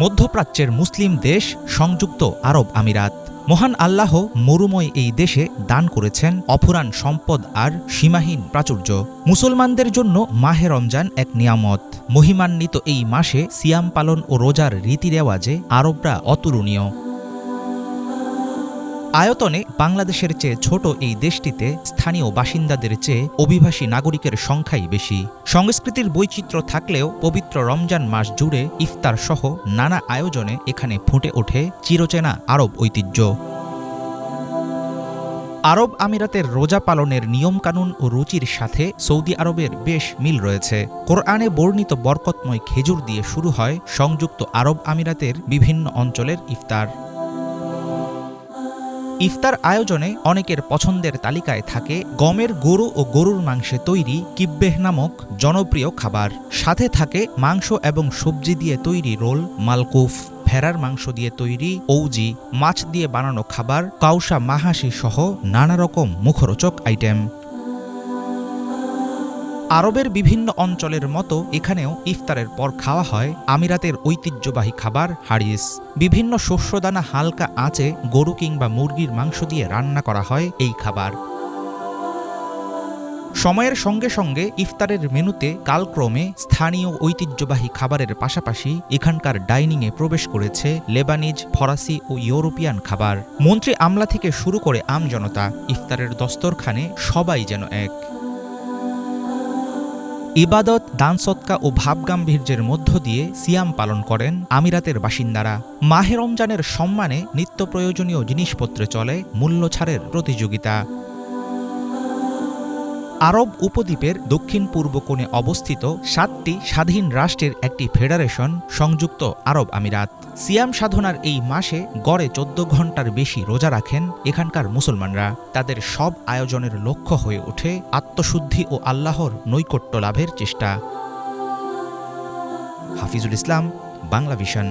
মধ্যপ্রাচ্যের মুসলিম দেশ সংযুক্ত আরব আমিরাত। মহান আল্লাহ মরুময় এই দেশে দান করেছেন অফুরান সম্পদ আর সীমাহীন প্রাচুর্য। মুসলমানদের জন্য মাহে রমজান এক নিয়ামত। মহিমান্বিত এই মাসে সিয়াম পালন ও রোজার রীতি রেওয়াজে আরবরা অতুলনীয়। আয়তনে বাংলাদেশের চেয়ে ছোট এই দেশটিতে স্থানীয় বাসিন্দাদের চেয়ে অভিবাসী নাগরিকের সংখ্যাই বেশি। সংস্কৃতির বৈচিত্র্য থাকলেও পবিত্র রমজান মাস জুড়ে ইফতার সহ নানা আয়োজনে এখানে ফুটে ওঠে চিরচেনা আরব ঐতিহ্য। আরব আমিরাতের রোজা পালনের নিয়মকানুন ও রুচির সাথে সৌদি আরবের বেশ মিল রয়েছে। কোরআনে বর্ণিত বরকতময় খেজুর দিয়ে শুরু হয় সংযুক্ত আরব আমিরাতের বিভিন্ন অঞ্চলের ইফতার। ইফতার আয়োজনে অনেকের পছন্দের তালিকায় থাকে গমের গরু ও গরুর মাংসে তৈরি কিব্বেহ নামক জনপ্রিয় খাবার। সাথে থাকে মাংস এবং সবজি দিয়ে তৈরি রোল, মালকুফ, ভেড়ার মাংস দিয়ে তৈরি ঔজি, মাছ দিয়ে বানানো খাবার, কাউসা মাহাসি সহ নানা রকম মুখরোচক আইটেম। আরবের বিভিন্ন অঞ্চলের মতো এখানেও ইফতারের পর খাওয়া হয় আমিরাতের ঐতিহ্যবাহী খাবার হারিস। বিভিন্ন শস্যদানা হালকা আঁচে গরু কিংবা মুরগির মাংস দিয়ে রান্না করা হয় এই খাবার। সময়ের সঙ্গে সঙ্গে ইফতারের মেনুতে কালক্রমে স্থানীয় ঐতিহ্যবাহী খাবারের পাশাপাশি এখানকার ডাইনিংয়ে প্রবেশ করেছে লেবানিজ, ফরাসি ও ইউরোপিয়ান খাবার। মন্ত্রী আমলা থেকে শুরু করে আমজনতা, ইফতারের দস্তরখানে সবাই যেন এক। ইবাদত, দান সৎকা ও ভাবগাম্ভীর্যের মধ্য দিয়ে সিয়াম পালন করেন আমিরাতের বাসিন্দারা। মাহে রমজানের সম্মানে নিত্য প্রয়োজনীয় জিনিসপত্রে চলে মূল্য ছাড়ের প্রতিযোগিতা। আরব উপদ্বীপের দক্ষিণ পূর্ব কোণে অবস্থিত 7টি স্বাধীন রাষ্ট্রের একটি ফেডারেশন সংযুক্ত আরব আমিরাত। সিয়াম সাধনার এই মাসে গড়ে 14 ঘণ্টার বেশি রোজা রাখেন এখানকার মুসলমানরা। তাদের সব আয়োজনের লক্ষ্য হয়ে ওঠে আত্মশুদ্ধি ও আল্লাহর নৈকট্য লাভের চেষ্টা। হাফিজুল ইসলাম, বাংলা ভিশন।